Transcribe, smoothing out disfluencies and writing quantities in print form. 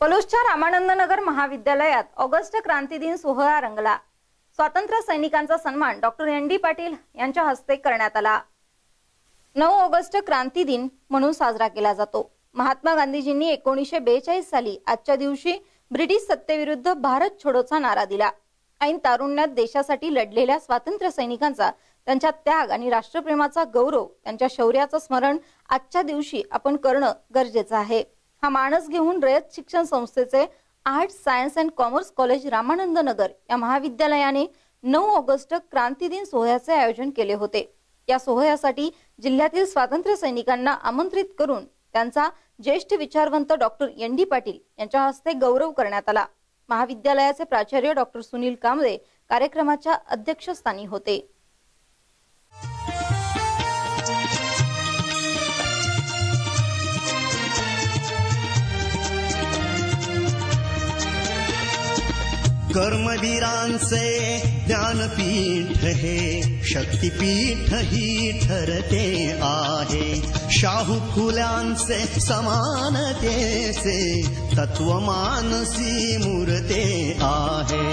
पलूसच्या रामानंदनगर महाविद्यालयात ऑगस्ट क्रांती दिन सोहळा रंगला। स्वातंत्र्य सैनिकांचा सन्मान डॉक्टर ND पाटील यांच्या हस्ते करण्यात आला। 9 ऑगस्ट क्रांती दिन म्हणून साजरा केला जातो। महात्मा गांधीजींनी 1942 साली आजच्या दिवशी ब्रिटिश सत्तेविरुद्ध भारत छोडोचा नारा दिला। ऐन तारुण्यात देशासाठी लढलेल्या स्वातंत्र्य सैनिकांचा, त्यांच्या त्याग आणि राष्ट्रप्रेमाचा गौरव, त्यांच्या शौर्याचं स्मरण आजच्या दिवशी आपण करणं गरजेचं आहे। हा मानस घेऊन रयत शिक्षण संस्थेचे arts, science and commerce college Ramanandnagar या महाविद्यालयाने 9 ऑगस्ट क्रांती दिन सोहळ्याचे आयोजन केले होते। या सोहळ्यासाठी जिल्ह्यातील स्वातंत्र्य सैनिकांना आमंत्रित करून त्यांचा ज्येष्ठ विचारवंत डॉक्टर ND पाटील यांच्या हस्ते गौरव करण्यात आला। महाविद्यालयाचे प्राचार्य डॉक्टर सुनील कांबळे कार्यक्रमाच्या अध्यक्षस्थानी होते। कर्मवीरांचे ज्ञानपीठ हे शक्तिपीठ ही ठरते आहे। शाहू फुल्यांचे समानतेचे तत्व मानसी मूर्ते आहे।